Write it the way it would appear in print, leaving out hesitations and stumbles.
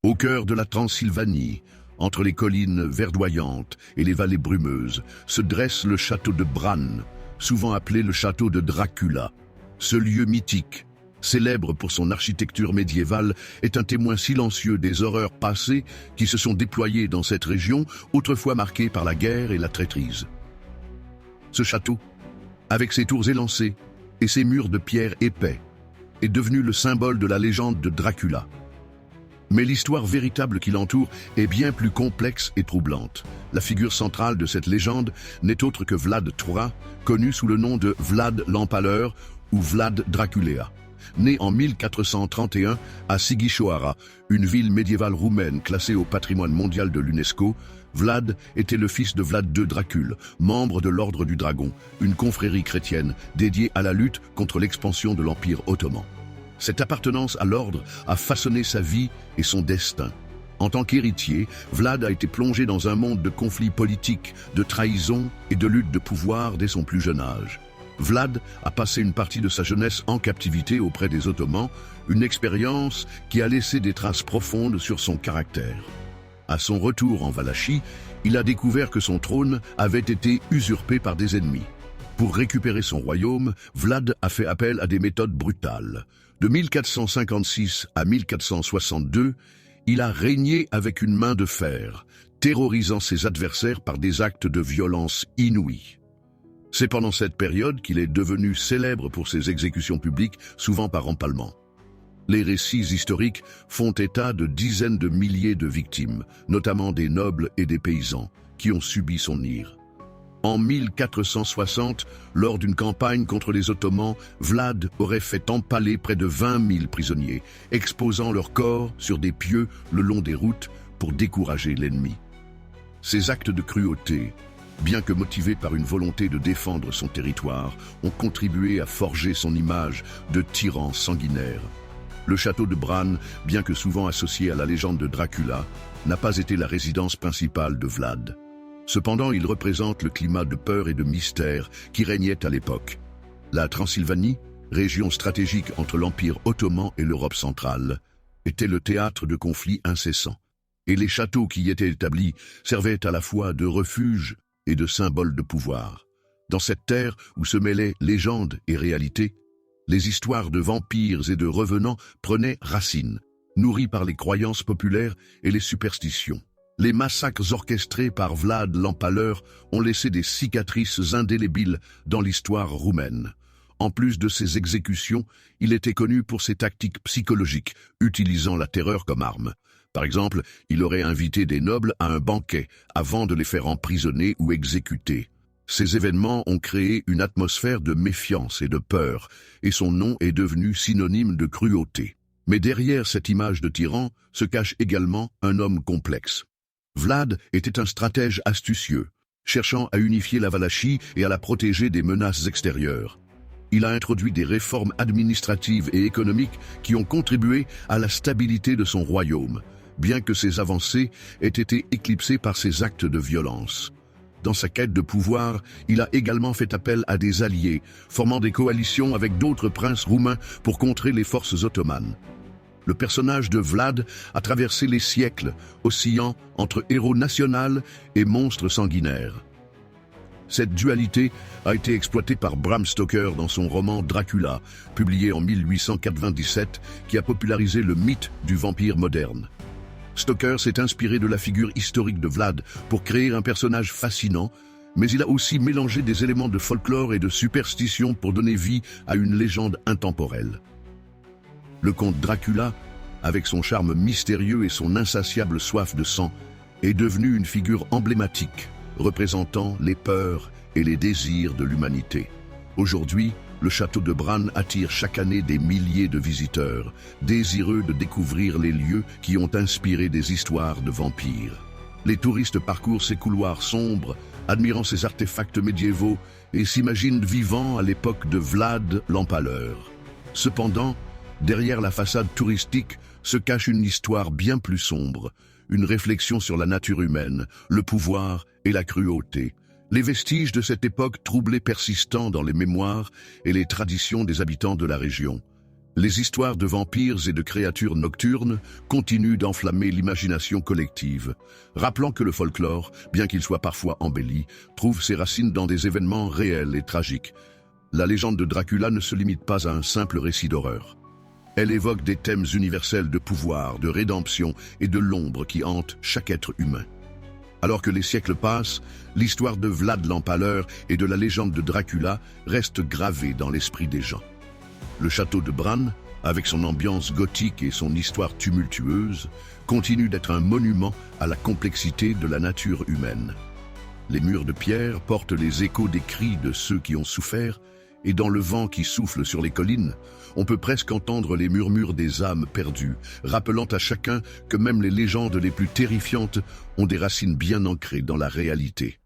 Au cœur de la Transylvanie, entre les collines verdoyantes et les vallées brumeuses, se dresse le château de Bran, souvent appelé le château de Dracula. Ce lieu mythique, célèbre pour son architecture médiévale, est un témoin silencieux des horreurs passées qui se sont déployées dans cette région, autrefois marquée par la guerre et la traîtrise. Ce château, avec ses tours élancées et ses murs de pierre épais, est devenu le symbole de la légende de Dracula. Mais l'histoire véritable qui l'entoure est bien plus complexe et troublante. La figure centrale de cette légende n'est autre que Vlad III, connu sous le nom de Vlad l'Empaleur ou Vlad Dracula. Né en 1431 à Sighișoara, une ville médiévale roumaine classée au patrimoine mondial de l'UNESCO, Vlad était le fils de Vlad II Dracul, membre de l'Ordre du Dragon, une confrérie chrétienne dédiée à la lutte contre l'expansion de l'Empire ottoman. Cette appartenance à l'ordre a façonné sa vie et son destin. En tant qu'héritier, Vlad a été plongé dans un monde de conflits politiques, de trahison et de lutte de pouvoir dès son plus jeune âge. Vlad a passé une partie de sa jeunesse en captivité auprès des Ottomans, une expérience qui a laissé des traces profondes sur son caractère. À son retour en Valachie, il a découvert que son trône avait été usurpé par des ennemis. Pour récupérer son royaume, Vlad a fait appel à des méthodes brutales. De 1456 à 1462, il a régné avec une main de fer, terrorisant ses adversaires par des actes de violence inouïs. C'est pendant cette période qu'il est devenu célèbre pour ses exécutions publiques, souvent par empalement. Les récits historiques font état de dizaines de milliers de victimes, notamment des nobles et des paysans, qui ont subi son ire. En 1460, lors d'une campagne contre les Ottomans, Vlad aurait fait empaler près de 20 000 prisonniers, exposant leurs corps sur des pieux le long des routes pour décourager l'ennemi. Ces actes de cruauté, bien que motivés par une volonté de défendre son territoire, ont contribué à forger son image de tyran sanguinaire. Le château de Bran, bien que souvent associé à la légende de Dracula, n'a pas été la résidence principale de Vlad. Cependant, il représente le climat de peur et de mystère qui régnait à l'époque. La Transylvanie, région stratégique entre l'Empire ottoman et l'Europe centrale, était le théâtre de conflits incessants. Et les châteaux qui y étaient établis servaient à la fois de refuge et de symbole de pouvoir. Dans cette terre où se mêlaient légende et réalité, les histoires de vampires et de revenants prenaient racine, nourries par les croyances populaires et les superstitions. Les massacres orchestrés par Vlad l'Empaleur ont laissé des cicatrices indélébiles dans l'histoire roumaine. En plus de ces exécutions, il était connu pour ses tactiques psychologiques, utilisant la terreur comme arme. Par exemple, il aurait invité des nobles à un banquet avant de les faire emprisonner ou exécuter. Ces événements ont créé une atmosphère de méfiance et de peur, et son nom est devenu synonyme de cruauté. Mais derrière cette image de tyran se cache également un homme complexe. Vlad était un stratège astucieux, cherchant à unifier la Valachie et à la protéger des menaces extérieures. Il a introduit des réformes administratives et économiques qui ont contribué à la stabilité de son royaume, bien que ses avancées aient été éclipsées par ses actes de violence. Dans sa quête de pouvoir, il a également fait appel à des alliés, formant des coalitions avec d'autres princes roumains pour contrer les forces ottomanes. Le personnage de Vlad a traversé les siècles, oscillant entre héros national et monstre sanguinaire. Cette dualité a été exploitée par Bram Stoker dans son roman Dracula, publié en 1897, qui a popularisé le mythe du vampire moderne. Stoker s'est inspiré de la figure historique de Vlad pour créer un personnage fascinant, mais il a aussi mélangé des éléments de folklore et de superstition pour donner vie à une légende intemporelle. Le comte Dracula, avec son charme mystérieux et son insatiable soif de sang, est devenu une figure emblématique, représentant les peurs et les désirs de l'humanité. Aujourd'hui, le château de Bran attire chaque année des milliers de visiteurs, désireux de découvrir les lieux qui ont inspiré des histoires de vampires. Les touristes parcourent ces couloirs sombres, admirant ces artefacts médiévaux et s'imaginent vivant à l'époque de Vlad l'Empaleur. Cependant, derrière la façade touristique se cache une histoire bien plus sombre, une réflexion sur la nature humaine, le pouvoir et la cruauté. Les vestiges de cette époque troublée persistant dans les mémoires et les traditions des habitants de la région. Les histoires de vampires et de créatures nocturnes continuent d'enflammer l'imagination collective, rappelant que le folklore, bien qu'il soit parfois embelli, trouve ses racines dans des événements réels et tragiques. La légende de Dracula ne se limite pas à un simple récit d'horreur. Elle évoque des thèmes universels de pouvoir, de rédemption et de l'ombre qui hantent chaque être humain. Alors que les siècles passent, l'histoire de Vlad l'Empaleur et de la légende de Dracula reste gravée dans l'esprit des gens. Le château de Bran, avec son ambiance gothique et son histoire tumultueuse, continue d'être un monument à la complexité de la nature humaine. Les murs de pierre portent les échos des cris de ceux qui ont souffert, et dans le vent qui souffle sur les collines, on peut presque entendre les murmures des âmes perdues, rappelant à chacun que même les légendes les plus terrifiantes ont des racines bien ancrées dans la réalité.